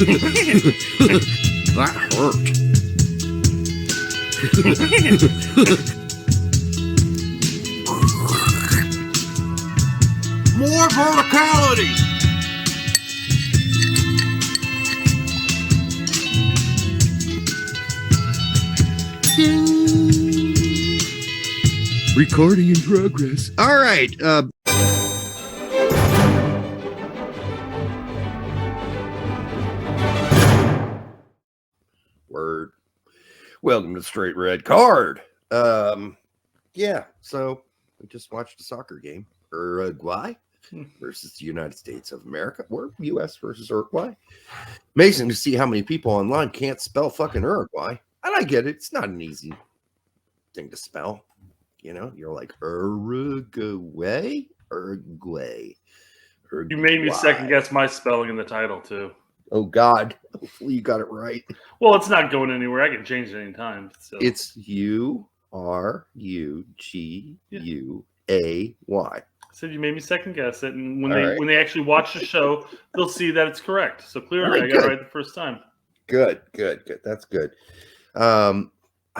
That hurt. More verticality. Recording in progress. All right. Word. Welcome to Straight Red Card. Yeah, so we just watched a soccer game. Uruguay versus the United States of America, or U.S. versus Uruguay. Amazing to see how many people online can't spell fucking Uruguay. And I get it. It's not an easy thing to spell. You know, you're like Uruguay. You made me second guess my spelling in the title, too. Oh, God. Hopefully you got it right. Well, it's not going anywhere. I can change it anytime. So. It's Uruguay. I said you made me second guess it, and when they actually watch the show, they'll see that it's correct. So clearly, I got it right the first time. Good. That's good. I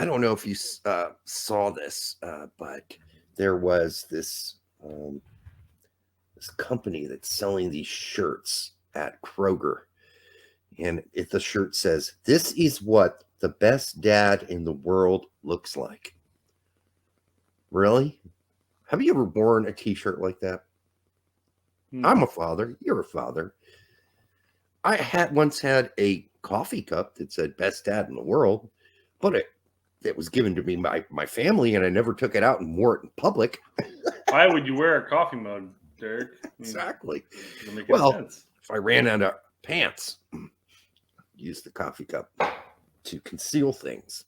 don't know if you saw this, but there was this company that's selling these shirts at Kroger, and the shirt says, "This is what the best dad in the world looks like." Really? Have you ever worn a t-shirt like that? I'm a father. You're a father. I once had a coffee cup that said "Best Dad in the World," but it was given to me by my family, and I never took it out and wore it in public. Why would you wear a coffee mug, Derek? Exactly. Well, if I ran out of pants, use the coffee cup to conceal things.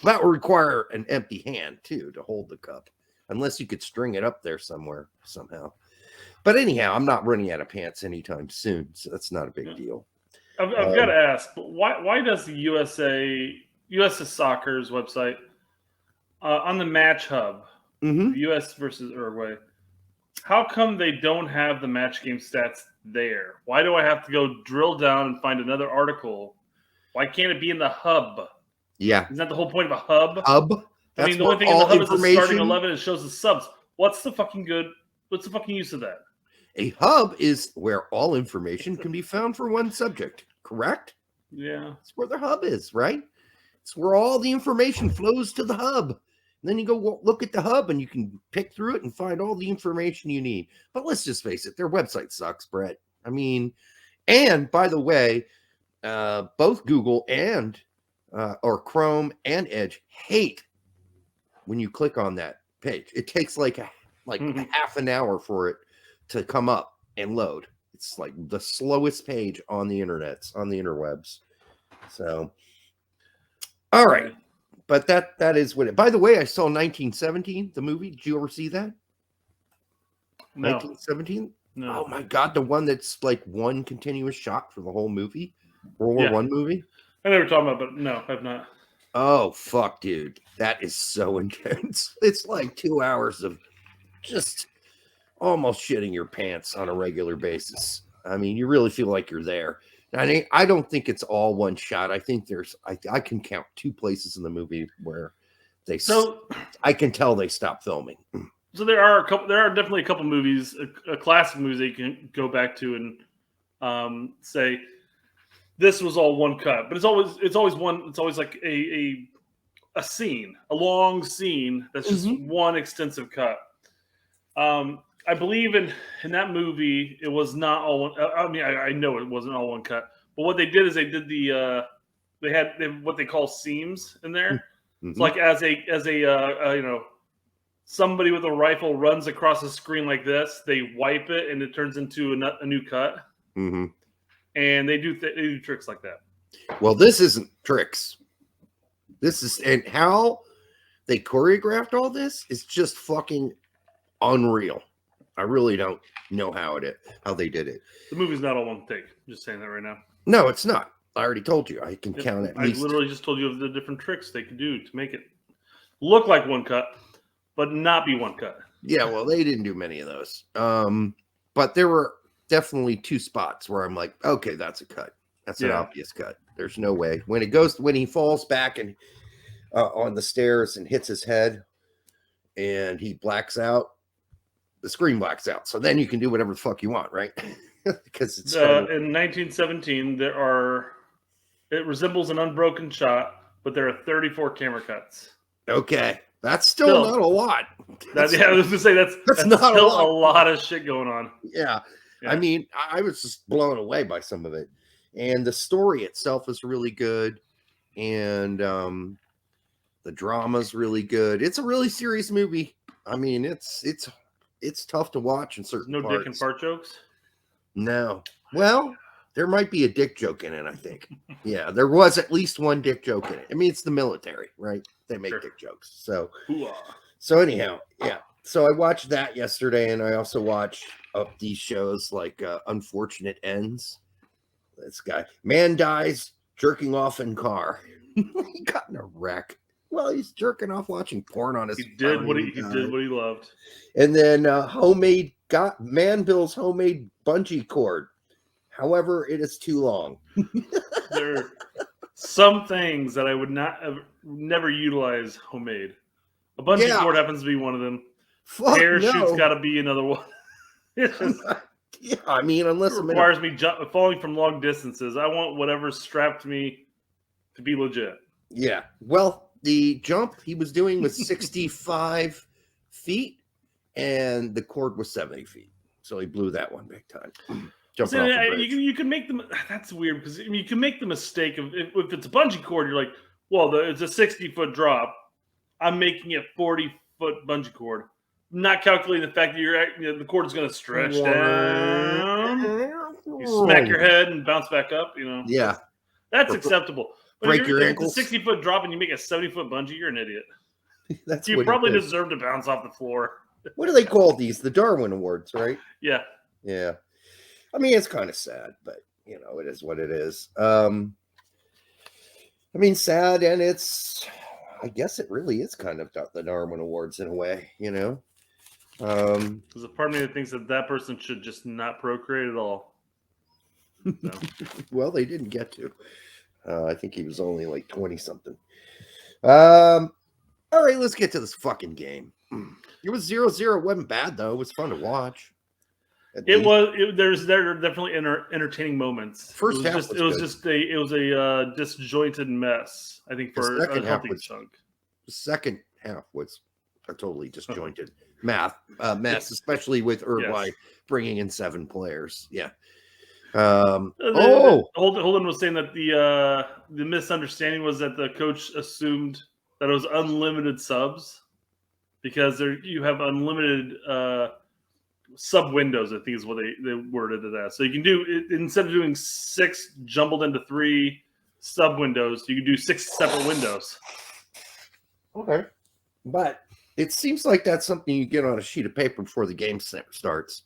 That would require an empty hand, too, to hold the cup, unless you could string it up there somewhere, somehow. But anyhow, I'm not running out of pants anytime soon, so that's not a big deal. I've got to ask, but why does the US Soccer's website on the match hub, the U.S. versus Uruguay, how come they don't have the match game stats there? Why do I have to go drill down and find another article? Why can't it be in the hub? Yeah. Isn't that the whole point of a hub? That's the only thing in the hub is the starting 11 and it shows the subs. What's the fucking use of that? A hub is where all information can be found for one subject, correct? Yeah. That's where the hub is, right? It's where all the information flows to the hub. And then you go look at the hub and you can pick through it and find all the information you need. But let's just face it, their website sucks, Brett. I mean, and by the way, both Google and or Chrome and Edge hate when you click on that page. It takes like half an hour for it to come up and load. It's like the slowest page on the interwebs. So, all right. But that is what it. By the way, I saw 1917, the movie. Did you ever see that? No. 1917? No. Oh my God, the one that's like one continuous shot for the whole movie? World War I movie? I never talked about it, but no, I've not. Oh, fuck, dude. That is so intense. It's like 2 hours of just almost shitting your pants on a regular basis. I mean, you really feel like you're there. I don't think it's all one shot. I think I can count 2 places in the movie where I can tell they stopped filming. So there are definitely a couple movies, a classic movies that you can go back to and say this was all one cut, but it's always like a scene, a long scene that's just one extensive cut. I believe in that movie, it was not all one. I mean, I know it wasn't all one cut, but what they did is they did they had what they call seams in there. It's like as a somebody with a rifle runs across the screen like this, they wipe it and it turns into a new cut. And they do tricks like that. Well, this isn't tricks. This is, and how they choreographed all this is just fucking unreal. I really don't know how they did it. The movie's not all one take. I'm just saying that right now. No, it's not. I already told you. I can count at least. I literally just told you of the different tricks they could do to make it look like one cut, but not be one cut. Yeah, well, they didn't do many of those. But there were definitely two spots where I'm like, okay, that's a cut. That's an Yeah. obvious cut. There's no way. When he falls back and on the stairs and hits his head and he blacks out, the screen blacks out. So then you can do whatever the fuck you want, right? Because it's in 1917, it resembles an unbroken shot, but there are 34 camera cuts. okay. That's still not a lot. I was going to say that's not still a lot of shit going on. Yeah. I mean, I was just blown away by some of it. And the story itself is really good. And the drama's really good. It's a really serious movie. I mean, it's tough to watch in certain No parts. dick and fart jokes? No. Well, there might be a dick joke in it, I think. Yeah, there was at least one dick joke in it. I mean, it's the military, right? They make dick jokes. So anyhow, yeah. So I watched that yesterday, and I also watched these shows like Unfortunate Ends. This guy, man dies jerking off in car. He got in a wreck. Well, he's jerking off watching porn on his. He did what he loved. And then man builds homemade bungee cord. However, it is too long. There are some things that I would never utilize homemade. A bungee cord happens to be one of them. Parachute's got to be another one. It's just, yeah, I mean, unless it requires me falling from long distances. I want whatever strapped me to be legit. Yeah. Well, the jump he was doing was 65 feet, and the cord was 70 feet. So he blew that one big time. See, you can make them. That's weird because you can make the mistake of if it's a bungee cord, you're like, well, it's a 60-foot drop. I'm making it 40-foot bungee cord. I'm not calculating the fact that the cord is going to stretch down. You smack your head and bounce back up. Yeah, that's acceptable. But break your ankles. If it's a 60-foot drop and you make a 70-foot bungee, you're an idiot. You probably deserve to bounce off the floor. What do they call these? The Darwin Awards, right? Yeah. Yeah. I mean, it's kind of sad, but it is what it is. I mean, sad, and I guess it really is kind of the Darwin Awards in a way, There's a part of me that thinks that person should just not procreate at all. So. Well, they didn't get to. I think he was only like 20 something. All right, let's get to this fucking game. It was 0-0. It wasn't bad though. It was fun to watch. There are definitely entertaining moments. First half it was a disjointed mess. I think for a healthy chunk. The second half was a totally disjointed mess, especially with Uruguay bringing in 7 players. Yeah. Holden was saying that the misunderstanding was that the coach assumed that it was unlimited subs because you have unlimited sub windows, I think is what they worded it as. So you can do instead of doing 6 jumbled into 3 sub windows, you can do 6 separate windows. Okay, but it seems like that's something you get on a sheet of paper before the game starts.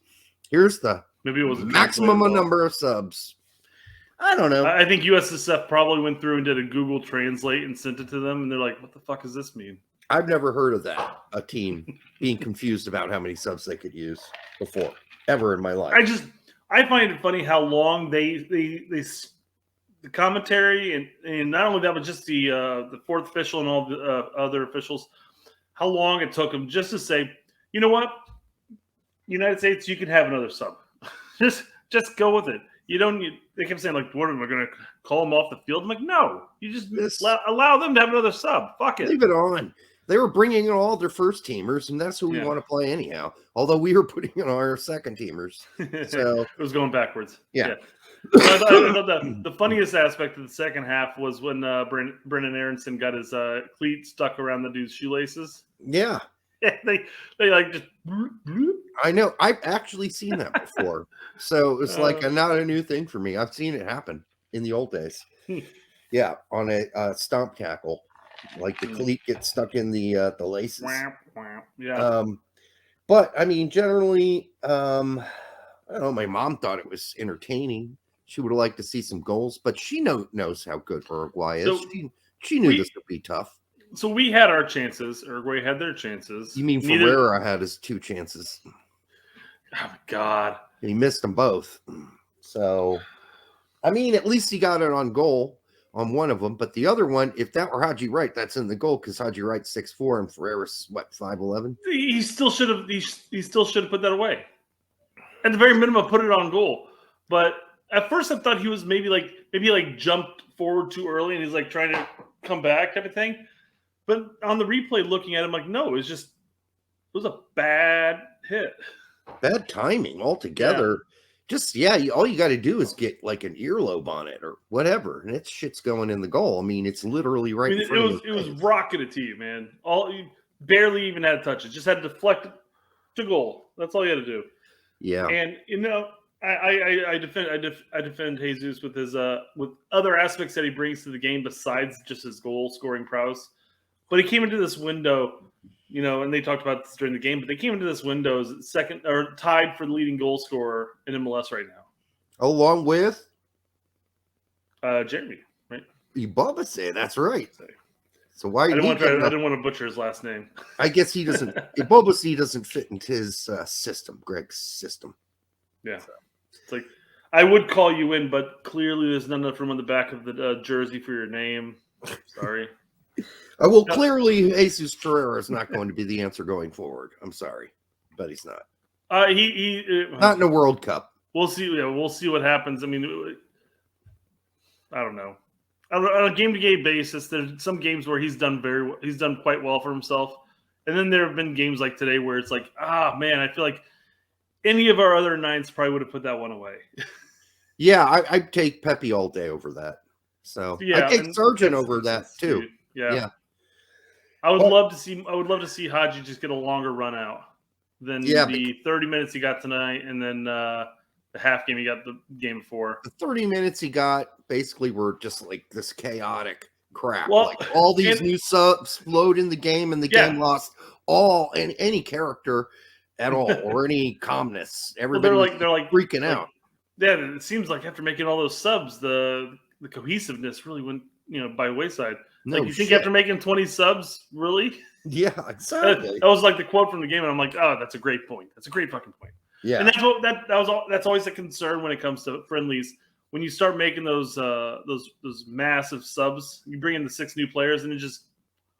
Here's the maximum number of subs. I don't know. I think USSF probably went through and did a Google Translate and sent it to them, and they're like, "What the fuck does this mean?" I've never heard of that. A team being confused about how many subs they could use before, ever in my life. I find it funny how long the commentary and not only that, but just the fourth official and all the other officials, how long it took them just to say, you know what, United States, you can have another sub. just go with it. You don't. They kept saying like, "What am I going to call them off the field?" I'm like, no, you just allow them to have another sub. Fuck it, leave it on. They were bringing in all their first teamers, and that's who we want to play anyhow. Although we were putting in our second teamers, so it was going backwards. Yeah. I thought the funniest aspect of the second half was when Brendan Aronson got his cleat stuck around the dude's shoelaces. Yeah. they like just. I know. I've actually seen that before, so it's like not a new thing for me. I've seen it happen in the old days. Yeah, on a stomp tackle, like the cleat gets stuck in the laces. Yeah. But I mean, generally, I don't know. My mom thought it was entertaining. She would have liked to see some goals, but she knows how good Uruguay is. So she knew this would be tough. So we had our chances. Uruguay had their chances. You mean Ferreira had his 2 chances? Oh my God! He missed them both. So, I mean, at least he got it on goal on one of them. But the other one, if that were Haji Wright, that's in the goal because Haji Wright's 6'4" and Ferreira's, what, 5'11"? He still should have. He still should have put that away. At the very minimum, put it on goal. But at first, I thought he was maybe jumped forward too early and he's like trying to come back type of thing. But on the replay, looking at him, like, no, it was a bad hit. Bad timing altogether. Just, all you got to do is get like an earlobe on it or whatever, and it's shit's going in the goal. I mean, it's literally right in front of you. It was rocketed to you, man. You barely even had to touch it. Just had to deflect it to goal. That's all you had to do. Yeah. And, I defend Jesus with his with other aspects that he brings to the game besides just his goal scoring prowess. But he came into this window, and they talked about this during the game, but they came into this window as second or tied for the leading goal scorer in MLS right now. Along with Jeremy, right? Bubba say that's right. So why? I didn't want to butcher his last name. I guess he doesn't. Bubba doesn't fit into his system, Greg's system. Yeah, so. It's like I would call you in, but clearly there's not enough room on the back of the jersey for your name. Sorry. Well, clearly Jesus Ferreira is not going to be the answer going forward. I'm sorry, but he's not. Not in a World Cup. We'll see. Yeah, we'll see what happens. I mean, I don't know. On a game-to-game basis, there's some games where he's done quite well for himself, and then there have been games like today where it's like, man, I feel like any of our other nines probably would have put that one away. Yeah, I'd take Pepe all day over that. So I take Sargent over that too. Yeah. I would love to see Haji just get a longer run out than the 30 minutes he got tonight, and then the half game he got the game before. The 30 minutes he got basically were just like this chaotic crap. Like all these new subs flowed in the game, and the game lost all and any character at all or any calmness. Everybody they're like freaking out. Yeah, it seems like after making all those subs, the cohesiveness really went by wayside. Like, you think after making 20 subs, really? Yeah, exactly. That was like the quote from the game, and I'm like, oh, that's a great point. That's a great fucking point. Yeah, and that's always a concern when it comes to friendlies. When you start making those massive subs, you bring in the 6 new players, and it just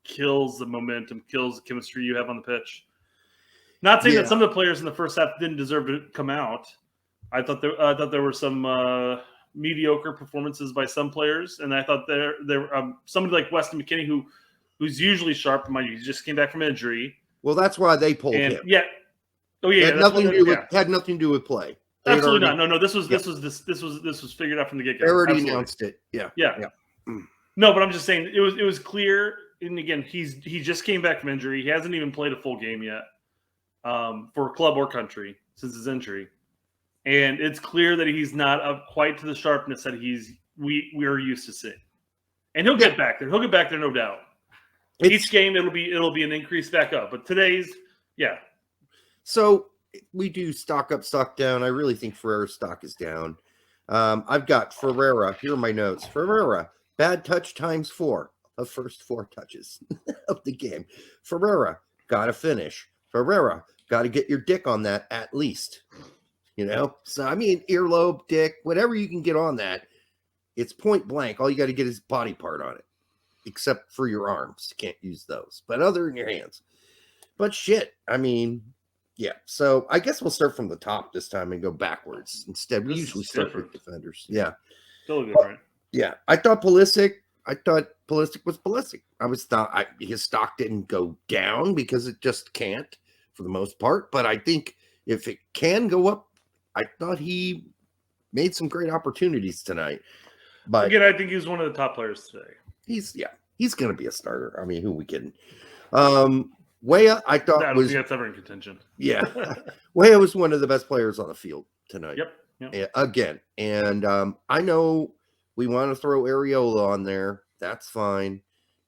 kills the momentum, kills the chemistry you have on the pitch. Not saying that some of the players in the first half didn't deserve to come out. I thought there were some mediocre performances by some players, and I thought there somebody like Weston McKennie who's usually sharp. Mind you, he just came back from injury. Well, that's why they pulled him. Yeah. Oh yeah. Had nothing to do with play. Absolutely not. No. This was figured out from the get-go. They already announced it. Yeah. No, but I'm just saying it was clear. And again, he just came back from injury. He hasn't even played a full game yet for club or country since his injury. And it's clear that he's not up quite to the sharpness that we are used to seeing. And he'll get back there. He'll get back there, no doubt. Each game it'll be an increase back up. But today's, So we do stock up, stock down. I really think Ferreira's stock is down. I've got Ferreira. Here are my notes. Ferreira, bad touch times 4 of first 4 touches of the game. Ferreira, gotta finish. Ferreira, gotta get your dick on that at least. So I mean, earlobe, dick, whatever you can get on that, it's point blank. All you got to get is body part on it, except for your arms. You can't use those, but other than your hands. But shit, I mean, yeah. So I guess we'll start from the top this time and go backwards instead. We usually start with defenders. Yeah, totally different. Yeah, I thought Pulisic was Pulisic. His stock didn't go down because it just can't for the most part. But I think if it can go up, I thought he made some great opportunities tonight. But again, I think he was one of the top players today. He's going to be a starter. I mean, who are we kidding? Weah, I thought that's ever in contention. Yeah, Weah was one of the best players on the field tonight. Yep. Again, and I know we want to throw Areola on there. That's fine.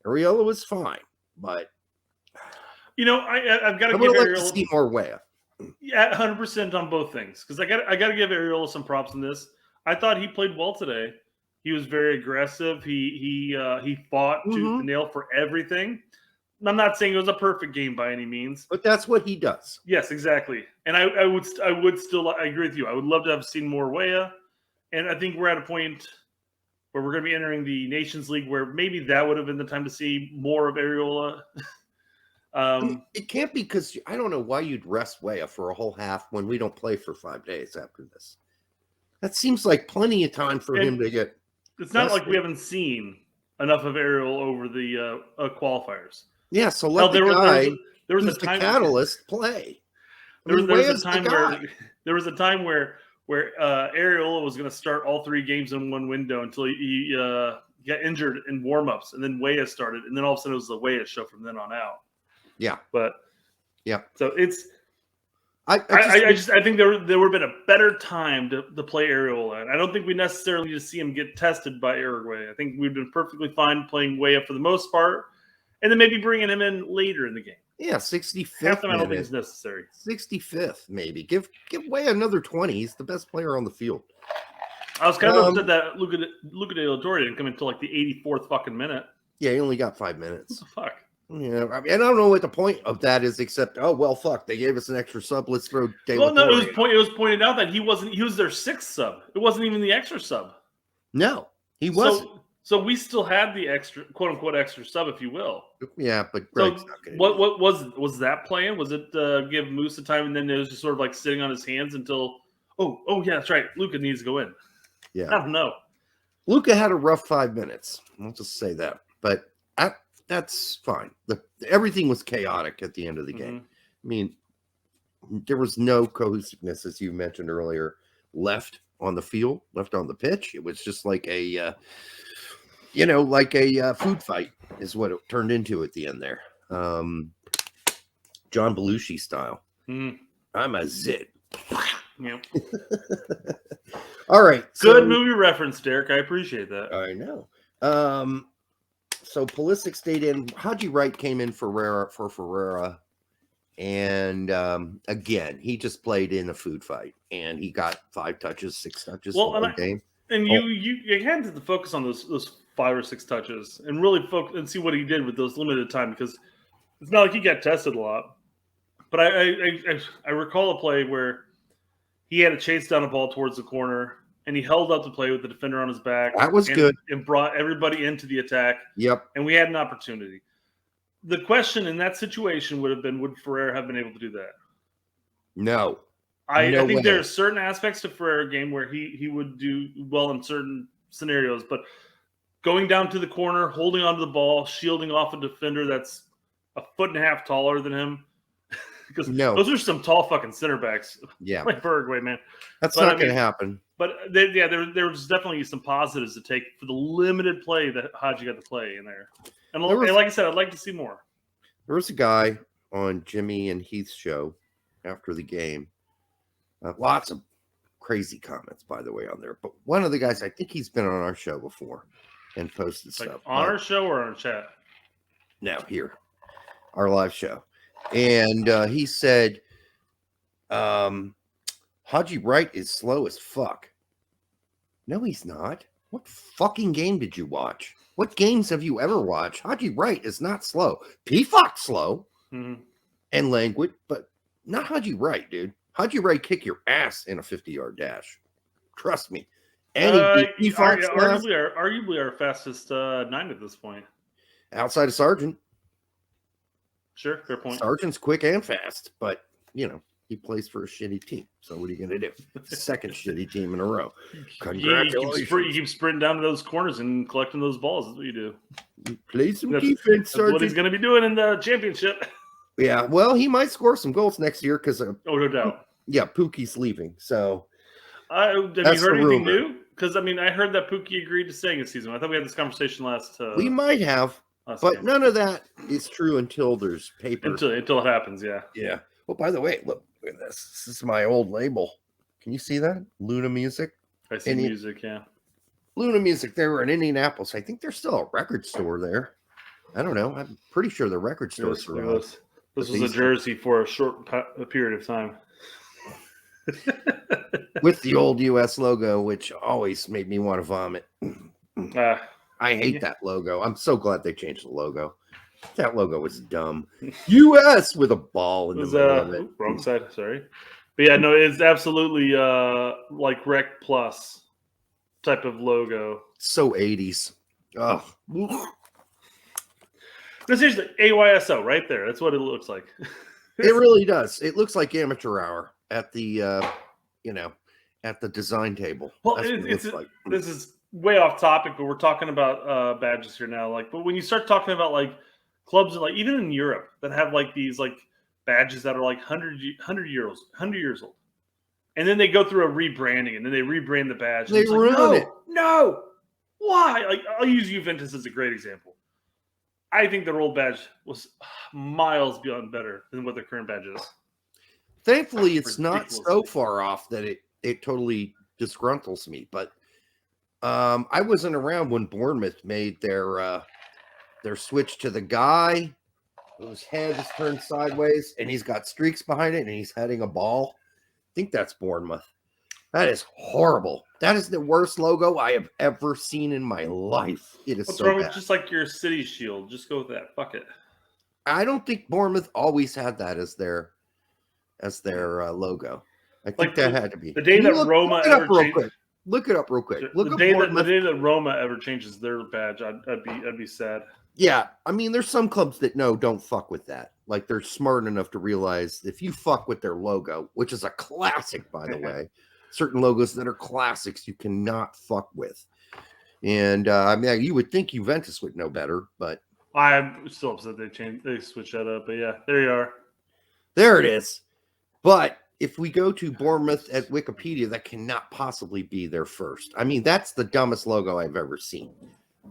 Areola was fine, but I've got to give Areola to see more Weah. Yeah, 100% on both things, because I got to give Areola some props in this. I thought he played well today. He was very aggressive. He fought tooth and nail for everything. I'm not saying it was a perfect game by any means. But that's what he does. Yes, exactly. And I would still, I agree with you. I would love to have seen more Weah. And I think we're at a point where we're going to be entering the Nations League where maybe that would have been the time to see more of Areola. It can't be because I don't know why you'd rest Weah for a whole half when we don't play for 5 days after this. That seems like plenty of time for him to get. It's not like we haven't seen enough of Ariel over the qualifiers. Yeah, so let there was a catalyst play. There was a time where Areola was going to start all 3 games in one window until he got injured in warmups, and then Weah started, and then all of a sudden it was the Weah show from then on out. Yeah, but yeah, so it's. I think there would have been a better time to play Areola, and I don't think we necessarily need to see him get tested by Uruguay. I think we've been perfectly fine playing Weah for the most part, and then maybe bringing him in later in the game. Yeah, 65th. Half the time I don't think it's necessary. 65th, maybe. Give Weah another 20. He's the best player on the field. I was kind of upset that Luca de la Torre didn't come until like the 84th fucking minute. Yeah, he only got 5 minutes. What the fuck? Yeah, I mean, I don't know what the point of that is, except fuck, they gave us an extra sub. Let's throw. It was pointed out that he was their 6th sub. It wasn't even the extra sub. No, he wasn't. So we still had the extra, quote unquote, extra sub, if you will. Yeah, but Greg's not gonna what was that plan? Was it give Moose the time, and then it was just sort of like sitting on his hands until yeah, that's right, Luca needs to go in. Yeah, I don't know. Luca had a rough 5 minutes. I'll just say that, but that's fine. Everything was chaotic at the end of the game. I mean, there was no cohesiveness, as you mentioned earlier, left on the field, left on the pitch. It was just like a, food fight is what it turned into at the end there. John Belushi style. I'm a zit. Yep. All right. Good movie reference, Derek. I appreciate that. I know. So Pulisic stayed in. Haji Wright came in for Ferreira, and again, he just played in a food fight, and he got 5 touches, 6 touches the whole game. And you had to focus on those 5 or 6 touches, and really focus and see what he did with those limited time, because it's not like he got tested a lot. But I recall a play where he had to chase down a ball towards the corner, and he held up the play with the defender on his back. That was good. And brought everybody into the attack. Yep. And we had an opportunity. The question in that situation would have been, would Ferreira have been able to do that? No. I think there are certain aspects to Ferreira game where he would do well in certain scenarios, but going down to the corner, holding onto the ball, shielding off a defender that's a 1.5 taller than him, because those are some tall fucking center backs. Yeah. Like Uruguay, man. That's not going to happen. But there was definitely some positives to take for the limited play that Haji got to play in there. And like I said, I'd like to see more. There was a guy on Jimmy and Heath's show after the game. Lots of crazy comments, by the way, on there. But one of the guys, I think he's been on our show before and posted stuff. On our show or on chat? No, here. Our live show. And he said, Haji Wright is slow as fuck. No, he's not. What fucking game did you watch? What games have you ever watched? Haji Wright is not slow. P-Fox slow and languid, but not Haji Wright, dude. Haji Wright kick your ass in a 50-yard dash. Trust me. And arguably our fastest 9 at this point. Outside of Sargent. Sure, fair point. Sargent's quick and fast, but, he plays for a shitty team. So what are you going to do? Second shitty team in a row. Congratulations. You keep sprinting down to those corners and collecting those balls. That's what you do. Play some defense, Sargent. That's what he's going to be doing in the championship. Yeah, well, he might score some goals next year because no doubt. Yeah, Pookie's leaving. So have you heard anything new? Because I heard that Pookie agreed to staying this season. I thought we had this conversation last. We might have, but none of that is true until there's paper. Until it happens, yeah. Yeah. Well, by the way, look at this. This is my old label. Can you see that? Luna Music. I see music, yeah. Luna Music. They were in Indianapolis. I think there's still a record store there. I don't know. I'm pretty sure the record store is around. This was a jersey for a short period of time. With the old US logo, which always made me want to vomit. I hate that logo. I'm so glad they changed the logo. That logo was dumb. US with a ball in It the was middle of it. wrong side. Sorry, but yeah, no, it's absolutely like Rec Plus type of logo. So 80s. Oh, No, seriously, AYSO right there. That's what it looks like. it really does. It looks like amateur hour at the at the design table. Well, That's what it looks like. this is way off topic, but we're talking about badges here now. Like, but when you start talking about like clubs, like even in Europe that have like these like badges that are like 100 years old, and then they go through a rebranding, and then they rebrand the badge. They ruin it. No, why? Like, I'll use Juventus as a great example. I think their old badge was miles beyond better than what their current badge is. Thankfully, it's not Ridiculous. so far off that it totally disgruntles me. But I wasn't around when Bournemouth made their switch to the guy whose head is turned sideways and he's got streaks behind it and he's heading a ball. I think that's Bournemouth. That is horrible. That is the worst logo I have ever seen in my life. It is What's so wrong bad. with just like your city shield? Just go with that. Fuck it. I don't think Bournemouth always had that as their logo. I think Like that had to be the day Can you that Roma look it up ever real changed. quick. Look it up real quick. Look The up day Bournemouth. that Roma ever changes their badge, I'd be sad. Yeah, I mean, there's some clubs that don't fuck with that. Like they're smart enough to realize if you fuck with their logo, which is a classic, by the way, certain logos that are classics you cannot fuck with. And I mean, you would think Juventus would know better, but I'm still upset they switched that up. But yeah, there you are. there it is. But if we go to Bournemouth at Wikipedia, that cannot possibly be their first. I mean, that's the dumbest logo I've ever seen.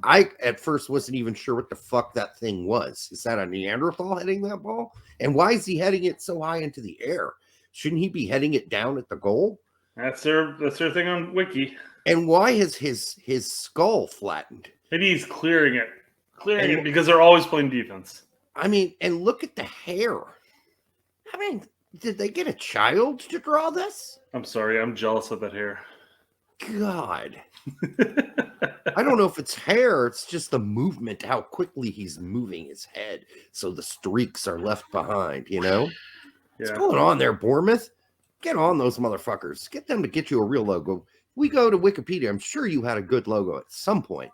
I at first wasn't even sure what the fuck that thing was. Is that a Neanderthal heading that ball? And why is he heading it so high into the air? Shouldn't he be heading it down at the goal? That's their thing on Wiki. And why is his skull flattened? Maybe he's clearing it because they're always playing defense. I mean, and look at the hair. I mean, did they get a child to draw this? I'm sorry, I'm jealous of that hair. God. I don't know if it's hair. It's just the movement, how quickly he's moving his head. So the streaks are left behind, you know? What's going on there, Bournemouth? Get on those motherfuckers. Get them to get you a real logo. We go to Wikipedia. I'm sure you had a good logo at some point.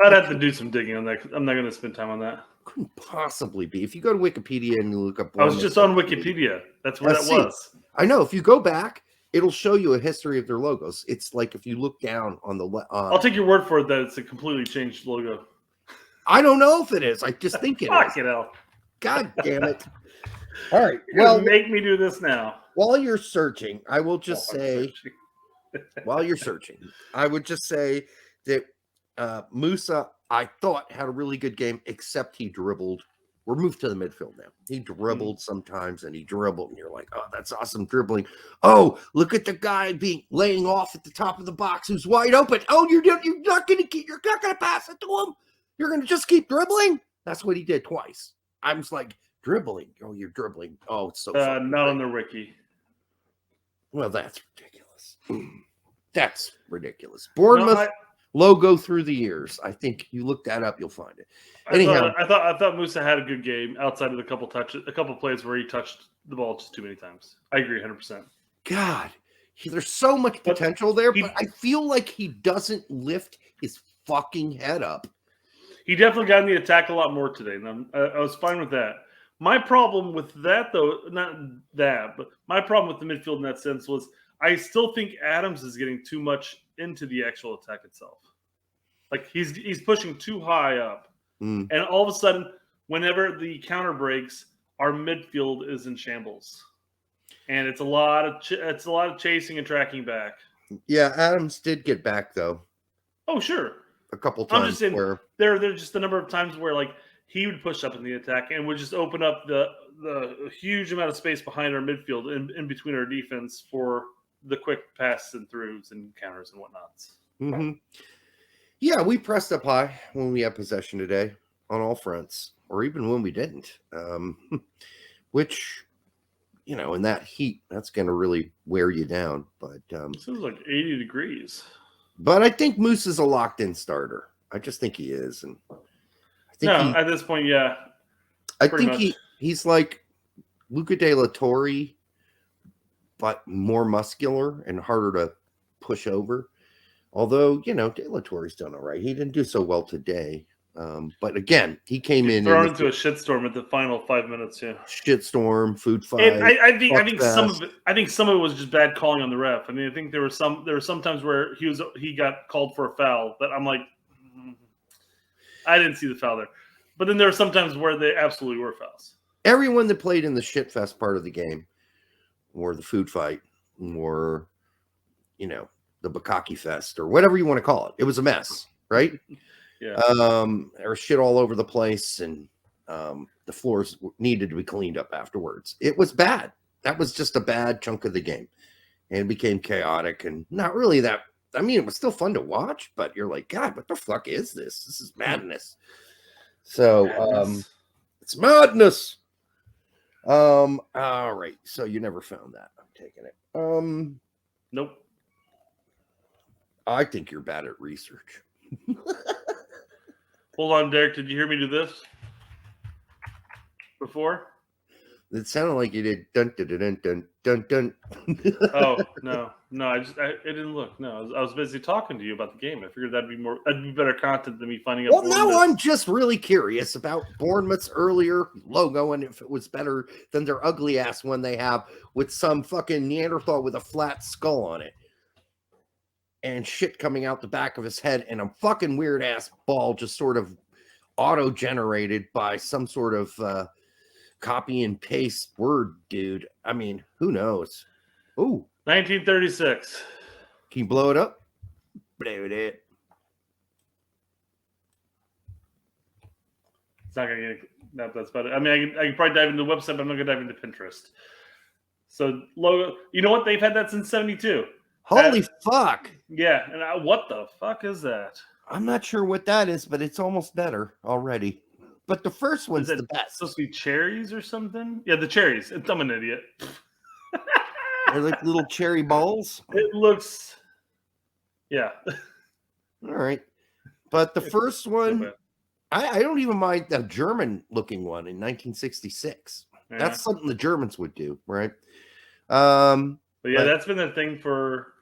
I'd have to do some digging on that. I'm not going to spend time on that. Couldn't possibly be. If you go to Wikipedia and you look up I was Bournemouth, just on Wikipedia. That's where that was. I know. If you go back, it'll show you a history of their logos. It's like if you look down on the I'll take your word for it that it's a completely changed logo. I don't know if it is. I just think it is. Fuck it hell. God damn it. All right. Well, make me do this now. While you're searching, I will just say while you're searching, I would just say that Musa, I thought, had a really good game, except he dribbled. We're moved to the midfield now. He dribbled sometimes, and he dribbled, and you're like, "Oh, that's awesome dribbling." Oh, look at the guy laying off at the top of the box, who's wide open. Oh, you're not going to pass it to him. You're going to just keep dribbling. That's what he did twice. I was like, dribbling. Oh, you're dribbling. Oh, it's so. Not on the wiki. Well, that's ridiculous. That's ridiculous. Bournemouth logo through the years. I think you look that up, you'll find it. Anyhow, I thought Musa had a good game outside of a couple plays where he touched the ball just too many times. I agree 100%. God, there's so much potential there, but I feel like he doesn't lift his fucking head up. He definitely got in the attack a lot more today, and I was fine with that. My problem with that, though, not that, but my problem with the midfield in that sense was I still think Adams is getting too much into the actual attack itself. Like he's pushing too high up, and all of a sudden, whenever the counter breaks, our midfield is in shambles, and it's a lot of chasing and tracking back. Yeah, Adams did get back though. Oh sure, a couple times. I'm just saying there are just a number of times where like he would push up in the attack and would just open up the huge amount of space behind our midfield in between our defense for the quick passes and throughs and counters and whatnots. Mm-hmm. Yeah, we pressed up high when we had possession today on all fronts, or even when we didn't, which, you know, in that heat, that's going to really wear you down. But this is like 80 degrees. But I think Moose is a locked-in starter. I just think he is. And I think at this point, yeah. I Pretty think much. he's like Luca De La Torre, but more muscular and harder to push over. Although, De La Torre's done all right. He didn't do so well today. But again, he came He's in thrown the into a shitstorm at the final 5 minutes. Yeah. shitstorm, food And fight. I think some of it. I think some of it was just bad calling on the ref. I mean, I think there were some times where he got called for a foul that I'm like, I didn't see the foul there. But then there were some times where they absolutely were fouls. Everyone that played in the shitfest part of the game, or the food fight, or the Bukkake Fest, or whatever you want to call it, it was a mess, right? Yeah. There was shit all over the place, and the floors needed to be cleaned up afterwards. It was bad. That was just a bad chunk of the game, and it became chaotic and not really that. I mean, it was still fun to watch, but you're like, God, what the fuck is this? This is madness. So it's madness. All right. So you never found that. I'm taking it. Nope. I think you're bad at research. Hold on, Derek. Did you hear me do this before? It sounded like you did dun dun dun dun dun dun. Oh no. I didn't look. No, I was busy talking to you about the game. I figured that'd be better content than me finding out. Well, now I'm just really curious about Bournemouth's earlier logo and if it was better than their ugly ass one they have with some fucking Neanderthal with a flat skull on it and shit coming out the back of his head and a fucking weird ass ball just sort of auto generated by some sort of copy and paste word dude. I mean, who knows? Ooh. 1936. Can you blow it up? Blow it. It's not gonna get that's about it. I mean, I can probably dive into the website, but I'm not gonna dive into Pinterest. So logo, you know what? They've had that since '72. Holy fuck! Yeah, and what the fuck is that? I'm not sure what that is, but it's almost better already. But the first one's the best. Supposed to be cherries or something? Yeah, the cherries. I'm an idiot. They're like little cherry balls. It looks, yeah. All right, but the first one, I don't even mind the German-looking one in 1966. Yeah. That's something the Germans would do, right? But yeah, that's been the thing for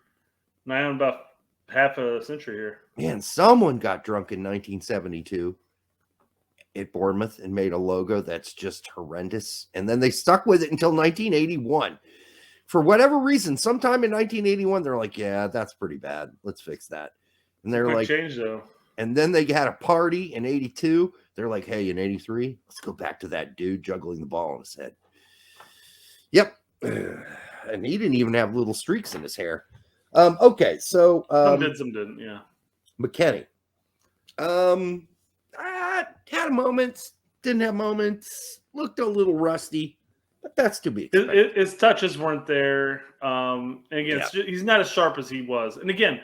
now about half a century here. Man, someone got drunk in 1972 at Bournemouth and made a logo that's just horrendous, and then they stuck with it until 1981. For whatever reason, sometime in 1981, they're like, yeah, that's pretty bad. Let's fix that. And they're like, change though. And then they had a party in 82. They're like, hey, in 83, let's go back to that dude juggling the ball on his head. Yep. And he didn't even have little streaks in his hair. Okay, so some did, some didn't, yeah. McKenny. Had moments, didn't have moments, looked a little rusty. But that's to be expected. His touches weren't there. And again, he's not as sharp as he was. And again,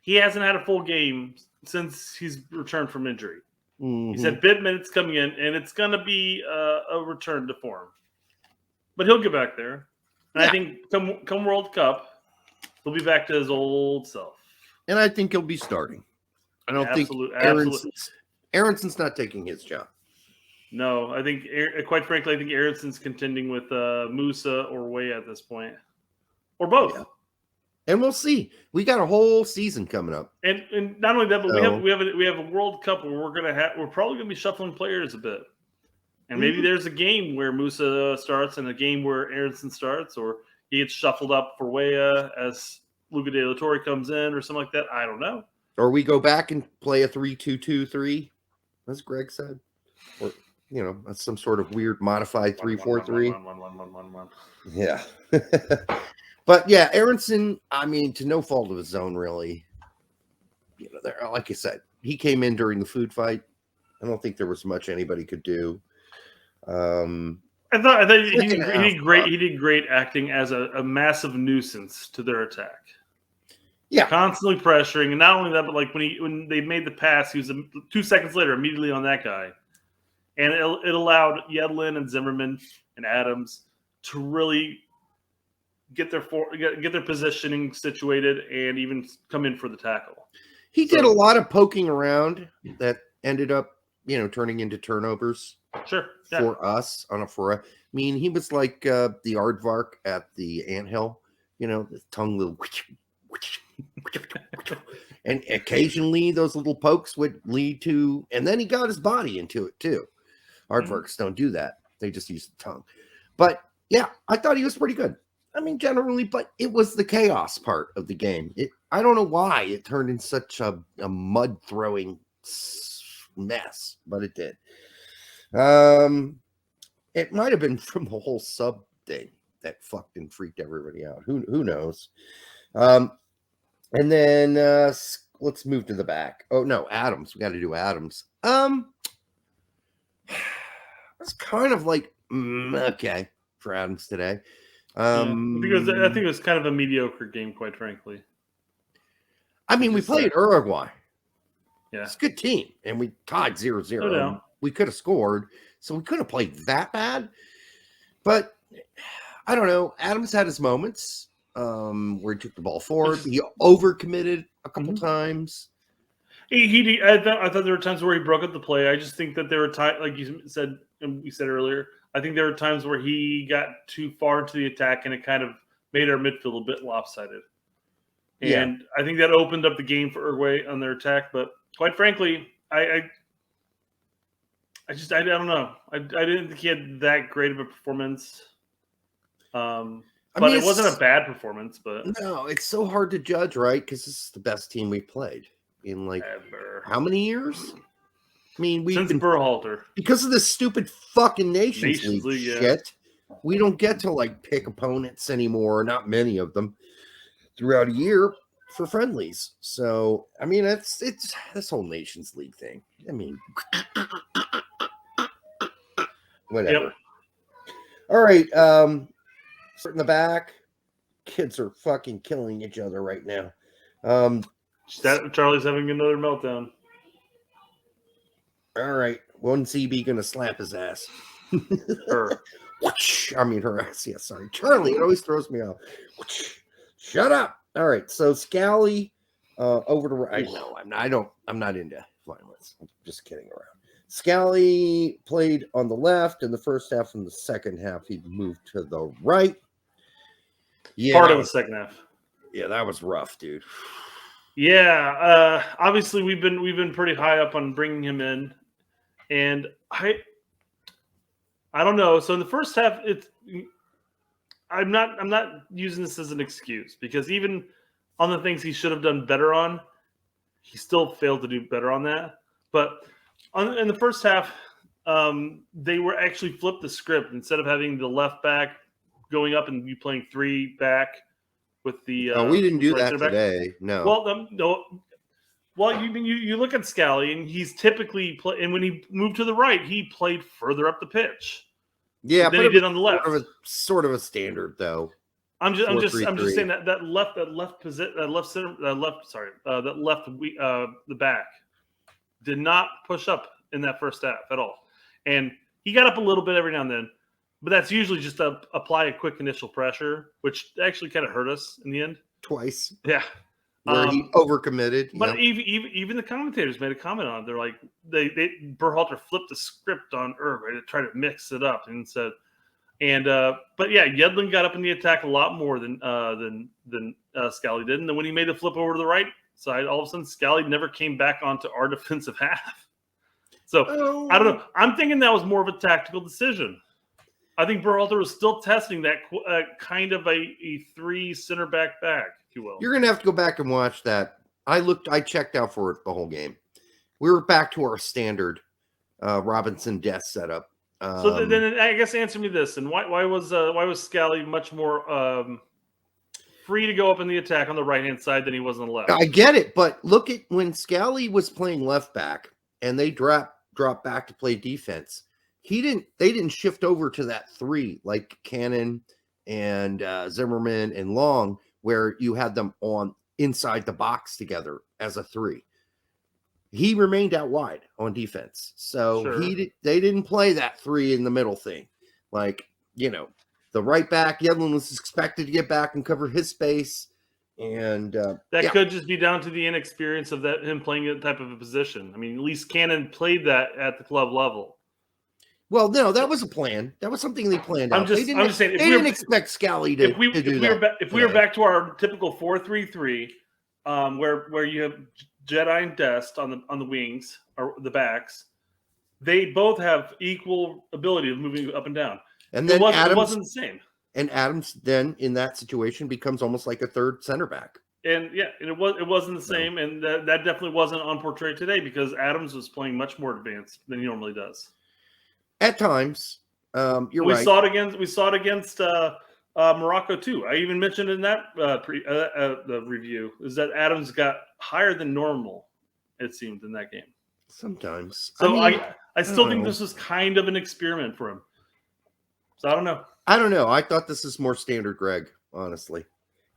he hasn't had a full game since he's returned from injury. Mm-hmm. He's had bit minutes coming in, and it's going to be a return to form. But he'll get back there. And I think come World Cup, he'll be back to his old self. And I think he'll be starting. I don't think Aaronson's not taking his job. No, I think, quite frankly, I think Aaronson's contending with Musa or Way at this point, or both. Yeah. And we'll see. We got a whole season coming up, and not only that, but we have a World Cup where we're probably gonna be shuffling players a bit, and maybe there's a game where Musa starts and a game where Aaronson starts, or he gets shuffled up for Weah as Luca De La Torre comes in, or something like that. I don't know. Or we go back and play a 3-2-2-3, as Greg said, or some sort of weird modified 3-4-3. Yeah. But yeah, Aaronson, I mean, to no fault of his own, really. Like I said, he came in during the food fight. I don't think there was much anybody could do. I thought he did great. He did great acting as a massive nuisance to their attack. Yeah, constantly pressuring, and not only that, but like when they made the pass, he was 2 seconds later immediately on that guy. And it allowed Yedlin and Zimmerman and Adams to really get their positioning situated and even come in for the tackle. He did a lot of poking around that ended up turning into turnovers Sure. Yeah. for us I mean, he was like the aardvark at the anthill, the tongue little and occasionally those little pokes would lead to, and then he got his body into it too. Aardvarks don't do that. They just use the tongue. But yeah, I thought he was pretty good. I mean, generally, but it was the chaos part of the game. I don't know why it turned in such a mud throwing mess, but it did. It might have been from the whole sub thing that fucked and freaked everybody out. Who knows? And then let's move to the back. Oh no, Adams. We got to do Adams. It's kind of like okay for Adams today. I think it was kind of a mediocre game, quite frankly. I mean, we played Uruguay. Yeah, it's a good team, and we tied 0-0. No. We could have scored, so we couldn't have played that bad. But I don't know. Adams had his moments where he took the ball forward. He overcommitted a couple times. I thought there were times where he broke up the play. I just think that there were times, like you said, and we said earlier, I think there were times where he got too far into the attack, and it kind of made our midfield a bit lopsided. And I think that opened up the game for Uruguay on their attack. But quite frankly, I don't know. I didn't think he had that great of a performance. But it wasn't a bad performance. But no, it's so hard to judge, right? Because this is the best team we've played in like how many years? I mean, we've been Berhalter, because of this stupid fucking Nations League shit. We don't get to like pick opponents anymore. Not many of them throughout a year for friendlies. So I mean, it's this whole Nations League thing. I mean, whatever. Yep. All right. Start in the back. Kids are fucking killing each other right now. Charlie's having another meltdown. All right. One CB gonna slap his ass. Her. I mean her ass. Yeah, sorry. Charlie, it always throws me off. Shut up. All right. So Scally over to right. No, I'm not into violence. I'm just kidding around. Scally played on the left in the first half. In the second half, he moved to the right. Yeah. Part of the second half. Yeah, that was rough, dude. Yeah, obviously we've been pretty high up on bringing him in, and I don't know. So in the first half, I'm not using this as an excuse because even on the things he should have done better on, he still failed to do better on that. But in the first half, they were actually flipped the script instead of having the left back going up and you playing 3 back. With the we didn't do that today. No. Well, no. Well, you look at Scally, and he's typically and when he moved to the right, he played further up the pitch. Yeah, than he did on the left. Sort of a standard, though. I'm just saying that the back did not push up in that first half at all, and he got up a little bit every now and then. But that's usually just to apply a quick initial pressure, which actually kind of hurt us in the end. Twice. Yeah. Where he overcommitted. But even the commentators made a comment on it. They're like, Berhalter flipped the script on Uruguay to try to mix it up and said, but yeah, Yedlin got up in the attack a lot more than Scally did. And then when he made the flip over to the right side, all of a sudden Scally never came back onto our defensive half. So I don't know. I'm thinking that was more of a tactical decision. I think Berhalter was still testing that kind of a 3 center back, if you will. You're going to have to go back and watch that. I checked out for it the whole game. We were back to our standard Robinson Death setup. So then I guess answer me this. And why was Scally much more free to go up in the attack on the right-hand side than he was on the left? I get it. But look at when Scally was playing left back and they dropped back to play defense. They didn't shift over to that 3 like Cannon and Zimmerman and Long, where you had them on inside the box together as a 3. He remained out wide on defense. So they didn't play that 3 in the middle thing. Like, the right back, Yedlin was expected to get back and cover his space. And that could just be down to the inexperience of him playing that type of a position. I mean, at least Cannon played that at the club level. Well, no, that was a plan. That was something they planned out. I'm just saying, they didn't expect Scally to do that. If we were back to our typical 4-3-3, where you have Jedi and Dest on the wings or the backs, they both have equal ability of moving up and down. And then it wasn't the same. And Adams then in that situation becomes almost like a third center back. And it wasn't the same, and that definitely wasn't on portrait today because Adams was playing much more advanced than he normally does. At times, you're right. We saw it against Morocco too. I even mentioned in that the review is that Adams got higher than normal. It seemed in that game. Sometimes. So I still think this was kind of an experiment for him. So I don't know. I thought this is more standard Greg, honestly.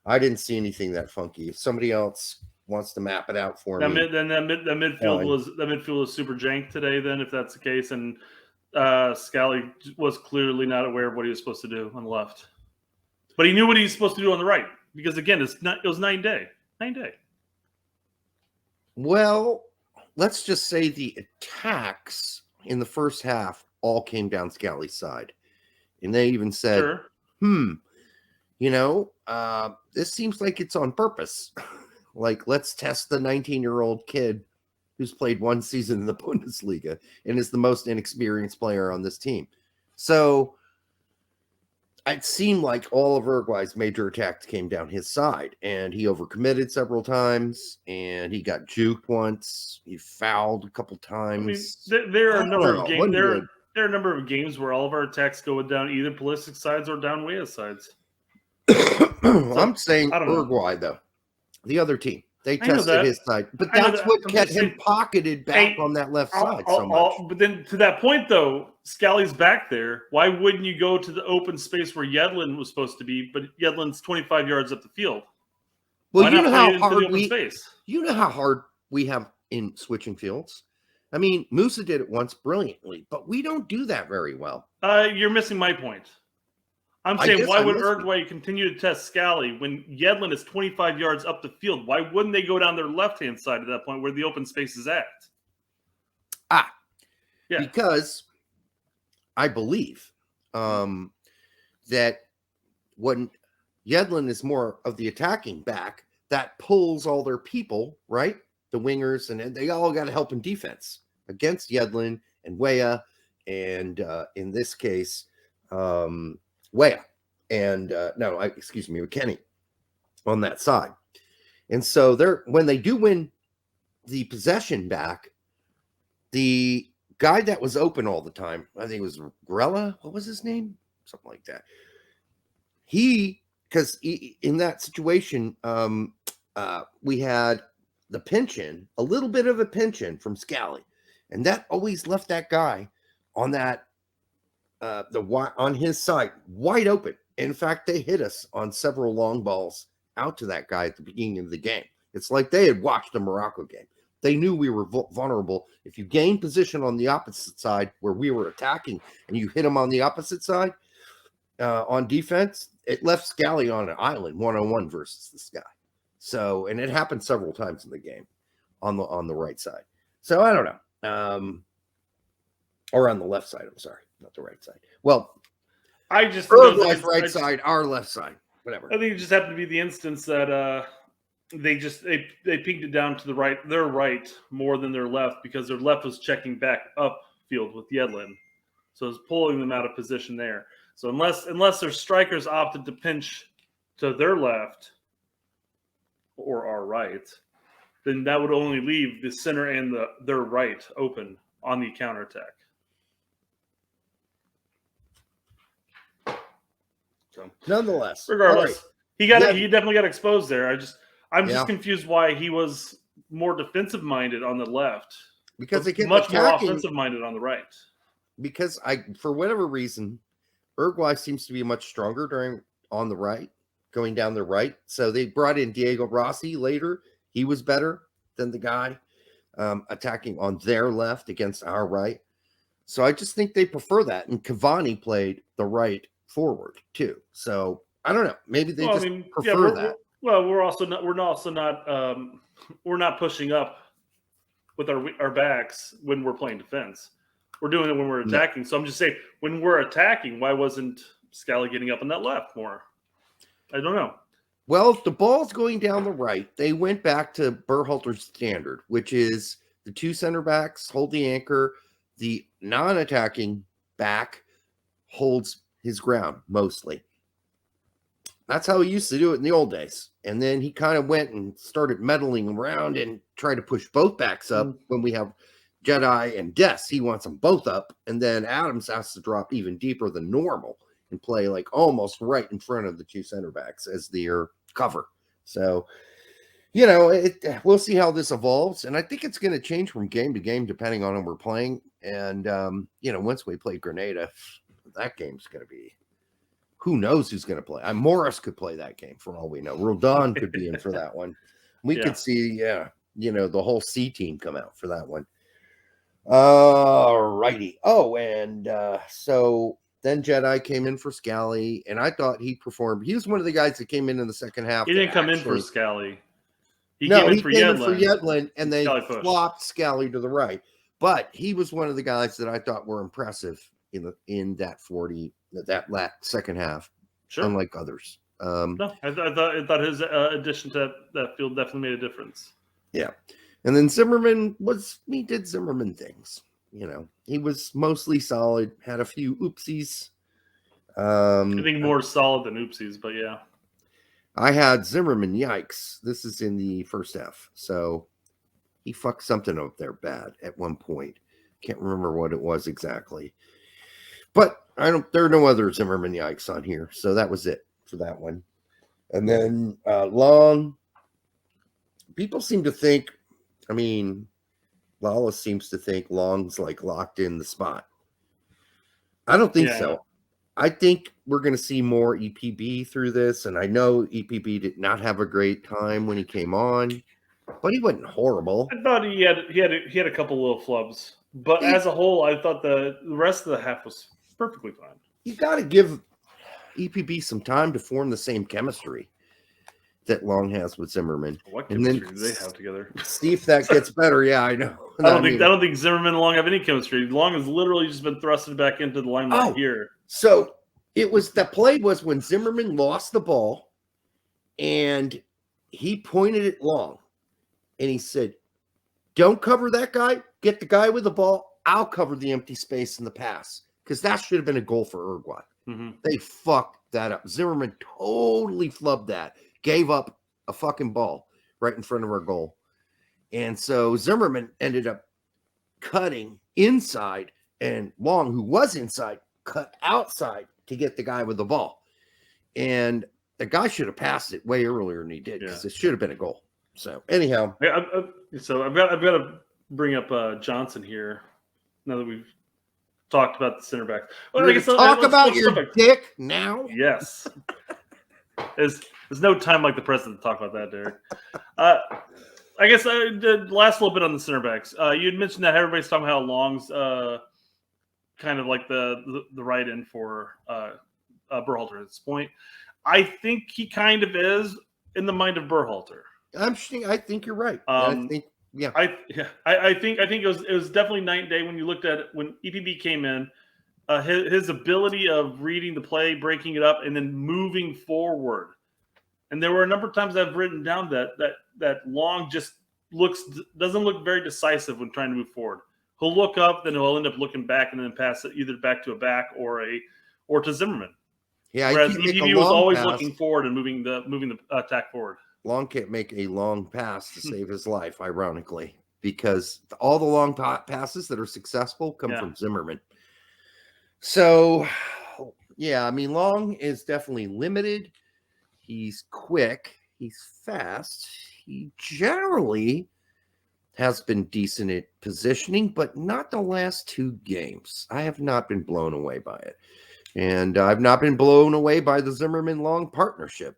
I didn't see anything that funky. If somebody else wants to map it out for me. Then the midfield was super jank today, then if that's the case. And Scally was clearly not aware of what he was supposed to do on the left. But he knew what he was supposed to do on the right. Because again, it was 9 day. 9 day. Well, let's just say the attacks in the first half all came down Scally's side. And they even said, this seems like it's on purpose. Like, let's test the 19-year-old kid who's played one season in the Bundesliga and is the most inexperienced player on this team. So it seemed like all of Uruguay's major attacks came down his side, and he overcommitted several times, and he got juked once. He fouled a couple times. I mean, there are a number of games. There are a number of games where all of our attacks go down either Pulisic sides or down Weah's sides. I'm saying Uruguay, though. The other team. They tested his side. But that's what kept him pocketed back on that left side so much. But then to that point, though, Scally's back there. Why wouldn't you go to the open space where Yedlin was supposed to be, but Yedlin's 25 yards up the field? Well, you know how hard we have in switching fields? I mean, Musa did it once brilliantly, but we don't do that very well. You're missing my point. I'm saying, why would Uruguay continue to test Scally when Yedlin is 25 yards up the field? Why wouldn't they go down their left-hand side at that point where the open space is at? Yeah. Because I believe that when Yedlin is more of the attacking back, that pulls all their people, right? The wingers, and they all got to help in defense against Yedlin and Weah, and in this case, Weah, and Kenny on that side. And so when they do win the possession back, the guy that was open all the time, I think it was Grella. What was his name? Something like that. Because in that situation, we had the pinch-in, a little bit of a pinch-in from Scally, and that always left that guy on that on his side wide open. In fact, they hit us on several long balls out to that guy at the beginning of the game. It's like they had watched the Morocco game. They knew we were vulnerable. If you gain position on the opposite side where we were attacking and you hit them on the opposite side on defense, it left Scally on an island 1-on-1 versus this guy. So, and it happened several times in the game on the right side. So I don't know. Or on the left side, I'm sorry, not the right side. Well, I just Uruguay's right side, our left side, whatever. I think it just happened to be the instance that they pinged it down to their right more than their left because their left was checking back upfield with Yedlin, so it's pulling them out of position there. So unless their strikers opted to pinch to their left or our right, then that would only leave the center and their right open on the counterattack. So, nonetheless, regardless, he definitely got exposed there. I'm just confused why he was more defensive minded on the left, because they get much more offensive minded on the right. Because for whatever reason, Uruguay seems to be much stronger on the right, going down the right. So they brought in Diego Rossi later. He was better than the guy attacking on their left against our right. So I just think they prefer that. And Cavani played the right forward too. So I don't know. Maybe they prefer that. Well, we're not pushing up with our backs when we're playing defense. We're doing it when we're No. attacking. So I'm just saying, when we're attacking, why wasn't Scally getting up on that left more? I don't know. Well, if the ball's going down the right, they went back to Berhalter's standard, which is the two center backs hold the anchor, the non-attacking back holds his ground mostly. That's how he used to do it in the old days. And then he kind of went and started meddling around and tried to push both backs up when we have Jedi and Des. He wants them both up. And then Adams has to drop even deeper than normal and play like almost right in front of the two center backs as their cover. So, we'll see how this evolves. And I think it's going to change from game to game depending on who we're playing. And, once we play Grenada, that game's going to be, who knows who's going to play. Morris could play that game for all we know. Roldan could be in for that one. We could see, the whole C team come out for that one. Righty. Oh, and so then Jedi came in for Scally, and I thought he performed. He was one of the guys that came in the second half. He didn't come in for Scally. He came in for Yedlin, and they flopped Scally to the right. But he was one of the guys that I thought were impressive in that second half, sure. Unlike others. No, I thought his addition to that field definitely made a difference. Yeah. And then Zimmerman did Zimmerman things. He was mostly solid, had a few oopsies. I think more solid than oopsies, but yeah. I had Zimmerman, yikes. This is in the first half. So he fucked something up there bad at one point. Can't remember what it was exactly. But there are no other Zimmerman yikes on here. So that was it for that one. And then Long. People seem to think, Lawless seems to think Long's like locked in the spot. I don't think so. I think we're going to see more EPB through this. And I know EPB did not have a great time when he came on, but he wasn't horrible. I thought he had a couple little flubs, but as a whole, I thought the rest of the half was perfectly fine. You got to give EPB some time to form the same chemistry that Long has with Zimmerman. What chemistry do they have together? See if that gets better. Yeah, I know. I don't think Zimmerman and Long have any chemistry. Long has literally just been thrusted back into the limelight here. So the play was when Zimmerman lost the ball and he pointed at Long and he said, "Don't cover that guy. Get the guy with the ball. I'll cover the empty space in the pass." Because that should have been a goal for Uruguay. Mm-hmm. They fucked that up. Zimmerman totally flubbed that. Gave up a fucking ball right in front of our goal. And so Zimmerman ended up cutting inside, and Long, who was inside, cut outside to get the guy with the ball. And the guy should have passed it way earlier than he did, because it should have been a goal. So anyhow. So I've got to bring up Johnson here now that we've talked about the center back. Well, talk about your dick now? Yes. There's no time like the present to talk about that, Derek. I guess the last little bit on the center backs. You had mentioned that everybody's talking about how Long's kind of like the right end for Berhalter at this point. I think he kind of is in the mind of Berhalter. I think you're right. I think it was definitely night and day when you looked at it when EPB came in. His ability of reading the play, breaking it up, and then moving forward. And there were a number of times I've written down that Long just doesn't look very decisive when trying to move forward. He'll look up, then he'll end up looking back, and then pass it either back to a back or to Zimmerman. Yeah, whereas EPB was always looking forward and moving the attack forward. Long can't make a long pass to save his life, ironically, because all the long passes that are successful come from Zimmerman. So, Long is definitely limited. He's quick. He's fast. He generally has been decent at positioning, but not the last two games. I have not been blown away by it. And I've not been blown away by the Zimmerman-Long partnership.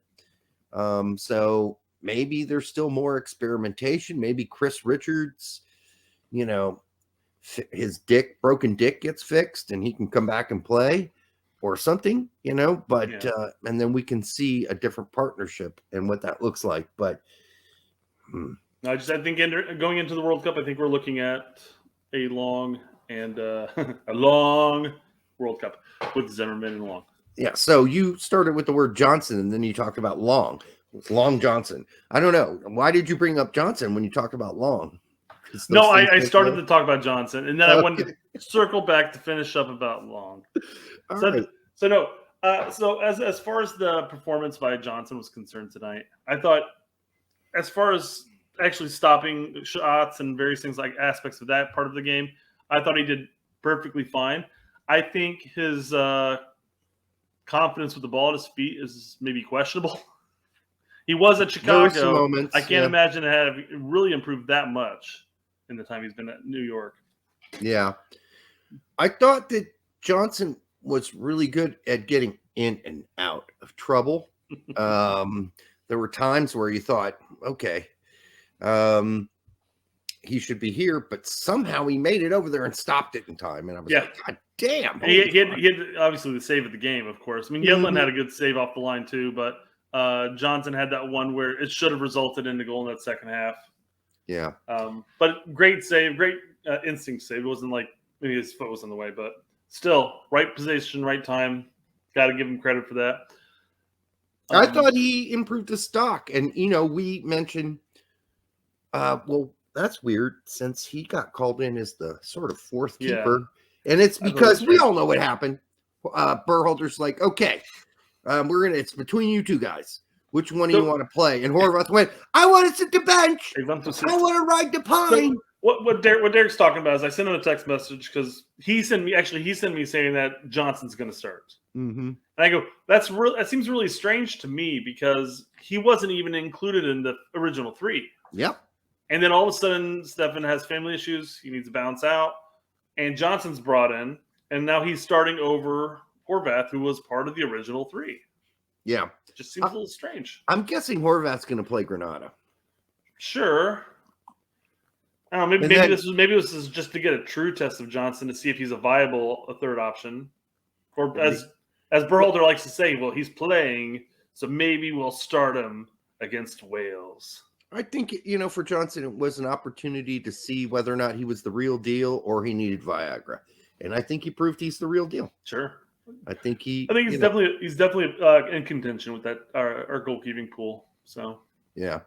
So maybe there's still more experimentation. Maybe Chris Richards, his broken dick gets fixed and he can come back and play. or something, but Yeah. and then we can see a different partnership and what that looks like. But I think going into the World Cup, I think we're looking at a long and a long World Cup with Zimmerman and Long. yeah, so you started with the word Johnson, and then you talked about Long. It's Long Johnson. I don't know. Why did you bring up Johnson when you talked about Long? No, I started to talk about Johnson, and then I wanted to circle back to finish up about Long. All so, right. so no. So as far as the performance by Johnson was concerned tonight, I thought as far as actually stopping shots and various things like aspects of that part of the game, I thought he did perfectly fine. I think his confidence with the ball at his feet is maybe questionable. He was at Chicago. Moments, I can't imagine it had really improved that much in the time he's been at New York. Yeah. I thought that Johnson was really good at getting in and out of trouble. There were times where you thought, okay, he should be here, but somehow he made it over there and stopped it in time. And I was like, God damn. He had obviously the save of the game, of course. I mean, Yedlin had a good save off the line too, but Johnson had that one where it should have resulted in the goal in that second half. Yeah. But great save, great instinct save. It wasn't like maybe his foot was in the way, but still, right position, right time. Got to give him credit for that. I thought he improved the stock. And, we mentioned, well, that's weird since he got called in as the sort of fourth keeper. And it's because we all know what happened. Berhalter's like, okay, it's between you two guys. Which one do you want to play? And Horvath went, I want to sit the bench. I want to ride the pine. So what Derek's talking about is I sent him a text message because he sent me saying that Johnson's going to start. Mm-hmm. And I go, that seems really strange to me because he wasn't even included in the original three. Yep. And then all of a sudden, Stefan has family issues. He needs to bounce out. And Johnson's brought in. And now he's starting over Horvath, who was part of the original three. Yeah. It just seems a little strange. I'm guessing Horvath's going to play Granada. Sure. I don't know, maybe this is just to get a true test of Johnson to see if he's a third option. Or as Berhalter likes to say, well, he's playing, so maybe we'll start him against Wales. I think, for Johnson, it was an opportunity to see whether or not he was the real deal or he needed Viagra. And I think he proved he's the real deal. Sure. I think he's definitely in contention with that our goalkeeping pool. So yeah.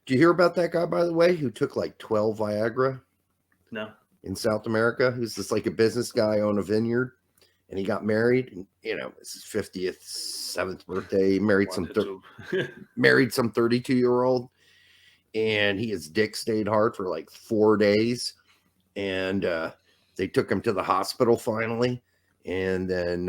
Do you hear about that guy, by the way, who took like 12 Viagra? No. In South America, who's just like a business guy on a vineyard, and he got married. And, it's his 7th birthday. He married some 32-year-old, and his dick stayed hard for like 4 days, and they took him to the hospital finally. And then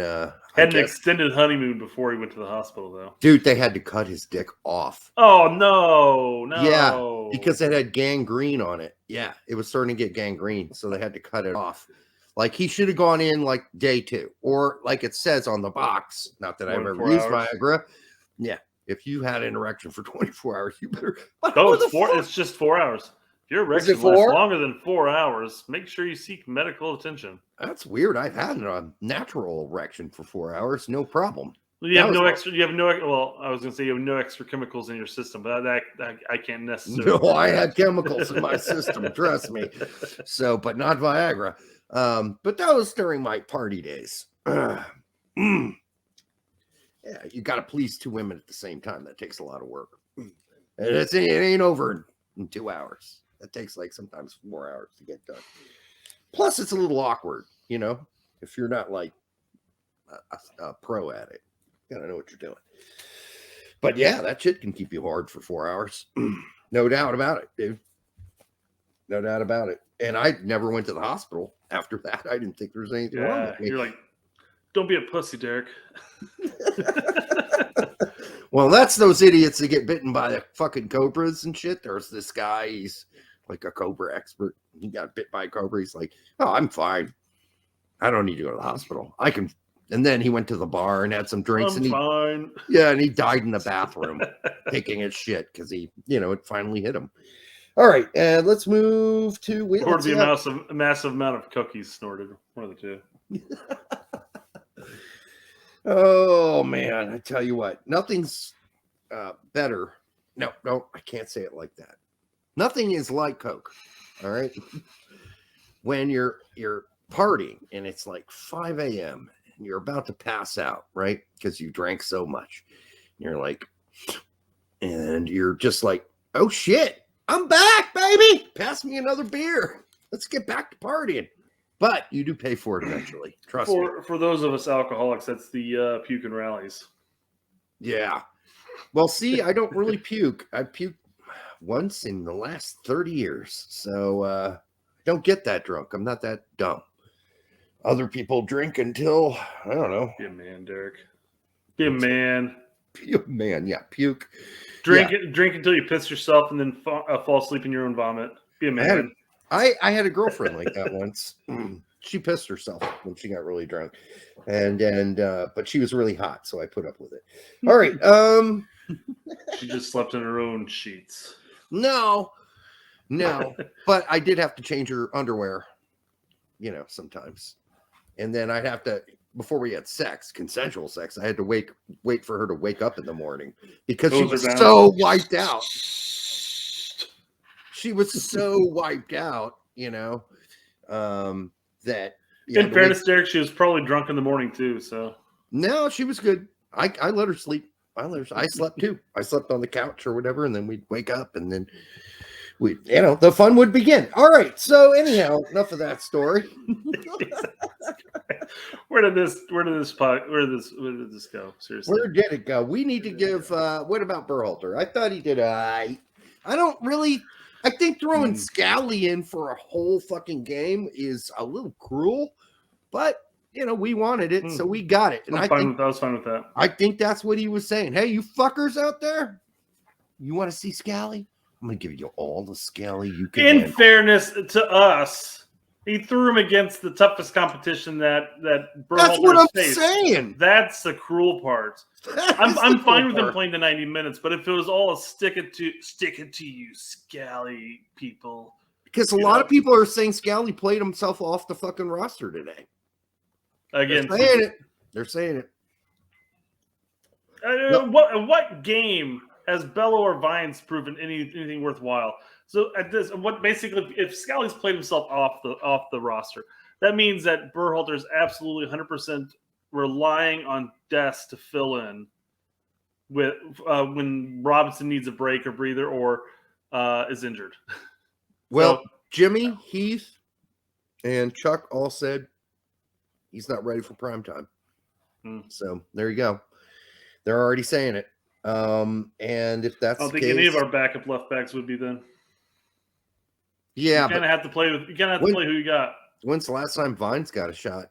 had an extended honeymoon before he went to the hospital, though. Dude, they had to cut his dick off. Oh, no. Yeah, because it had gangrene on it. Yeah, it was starting to get gangrene, so they had to cut it off. Like, he should have gone in, like, day 2. Or, like it says on the box, not that I've ever used Viagra. Yeah, if you had an erection for 24 hours, you better... It's just 4 hours. If your erection lasts longer than 4 hours, make sure you seek medical attention. That's weird. I've had a natural erection for 4 hours, no problem. Well, I was going to say you have no extra chemicals in your system, but that I can't necessarily. No, I had chemicals in my system, trust me. So, but not Viagra. But that was during my party days. Yeah, you got to please 2 women at the same time. That takes a lot of work. And it ain't over in 2 hours. That takes like sometimes 4 hours to get done. Plus, it's a little awkward, if you're not like a pro at it. You gotta know what you're doing. But yeah, that shit can keep you hard for 4 hours. No doubt about it, dude. No doubt about it. And I never went to the hospital after that. I didn't think there was anything wrong with me. You're like, don't be a pussy, Derek. Well, that's those idiots that get bitten by the fucking cobras and shit. There's this guy, he's like a cobra expert. He got bit by a cobra. He's like, oh, I'm fine. I don't need to go to the hospital. I can. And then he went to the bar and had some drinks. Fine. Yeah, and he died in the bathroom taking his shit because he, it finally hit him. All right, and let's move to... Or to be a massive amount of cookies snorted. One of the two. Oh man, I tell you what, nothing's better. No, I can't say it like that. Nothing is like Coke. All right. When you're partying and it's like 5 a.m. and you're about to pass out, right? Because you drank so much. And you're just like, oh shit, I'm back, baby. Pass me another beer. Let's get back to partying. But you do pay for it eventually. Trust me. For those of us alcoholics, that's the puke and rallies. Yeah. Well, see, I don't really puke. I puked once in the last 30 years. So I don't get that drunk. I'm not that dumb. Other people drink until, I don't know. Be a man, Derek. Be a man. Be a man, yeah. Puke. Drink until you piss yourself and then fall asleep in your own vomit. Be a man. I had a girlfriend like that once. She pissed herself when she got really drunk. But she was really hot, so I put up with it. All right. She just slept in her own sheets. No. But I did have to change her underwear, sometimes. And then I'd have to, before we had sex, consensual sex, I had to wait for her to wake up in the morning because she was so wiped out. She was so wiped out, that. In fairness, Derek, she was probably drunk in the morning too. So no, she was good. I let her sleep. I slept too. I slept on the couch or whatever, and then we'd wake up, and then the fun would begin. All right. So anyhow, enough of that story. Where did this go? Seriously, where did it go? We need to give. What about Berhalter? I thought he did. I don't really. I think throwing Scally in for a whole fucking game is a little cruel, but we wanted it, so we got it. And I was fine with that. I think that's what he was saying. Hey, you fuckers out there, you want to see Scally? I'm gonna give you all the Scally you can. In fairness to us, he threw him against the toughest competition that Berhalter That's what I'm faced. saying. That's the cruel part. I'm fine with him playing the 90 minutes, but if it was all a stick it to you, Scally people. Because a lot of people are saying Scally played himself off the fucking roster today. Again, they're saying it. What game has Bello or Vines proven anything worthwhile? So at this, if Scally's played himself off the roster, that means that Berhalter is absolutely 100% relying on Des to fill in with when Robinson needs a break or breather or is injured. Well, Jimmy, Heath, and Chuck all said he's not ready for prime time. So there you go. They're already saying it. And if that's I don't think any of our backup left backs would be then. Yeah, you kind of have to play who you got. When's the last time Vines got a shot?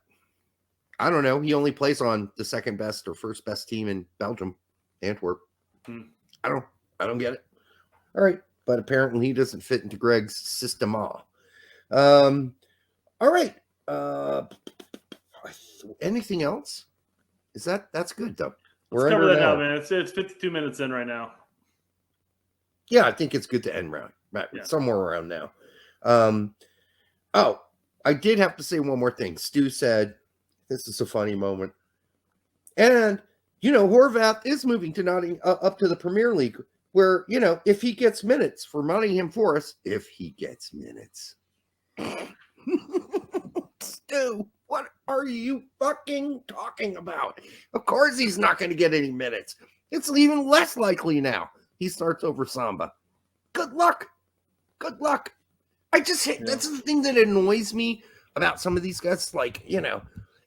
I don't know. He only plays on the second best or first best team in Belgium, Antwerp. I don't get it. All right, but apparently he doesn't fit into Greg's system. All right. Anything else? That's good though. Let's cover that now, man. It's 52 minutes in right now. Yeah, I think it's good to end somewhere around now. I did have to say one more thing. Stu said, this is a funny moment. And, Horvath is moving to Nottingham up to the Premier League where, if he gets minutes for Nottingham Forest, if he gets minutes. Stu, what are you fucking talking about? Of course he's not going to get any minutes. It's even less likely now. He starts over Samba. Good luck. I just hate that's the thing that annoys me about some of these guys.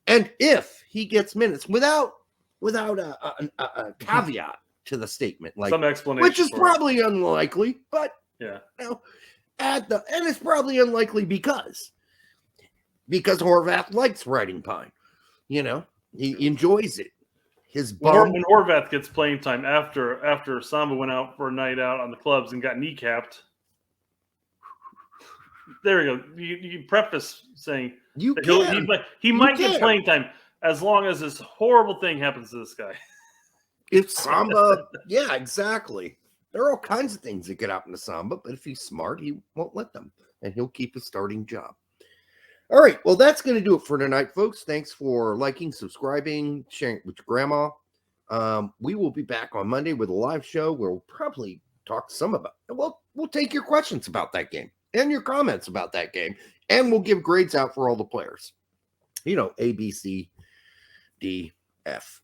And if he gets minutes without a caveat to the statement, some explanation, which is probably unlikely, but and it's probably unlikely because Horvath likes riding pine. He enjoys it. When Horvath gets playing time after Samba went out for a night out on the clubs and got kneecapped. There we go. You preface saying he might get playing time as long as this horrible thing happens to this guy. If Samba, yeah, exactly. There are all kinds of things that could happen to Samba, but if he's smart, he won't let them, and he'll keep his starting job. All right. Well, that's going to do it for tonight, folks. Thanks for liking, subscribing, sharing it with your grandma. We will be back on Monday with a live show where we'll probably talk some about. We'll take your questions about that game and your comments about that game, and we'll give grades out for all the players. You know, A, B, C, D, F.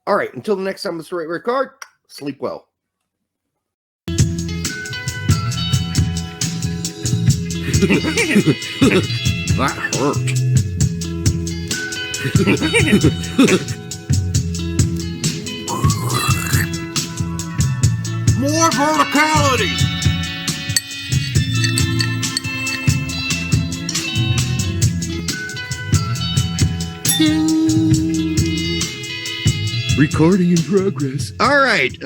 All right. Until the next time, Mr. Right Card. Sleep well. That hurt. More verticality. Recording in progress. All right.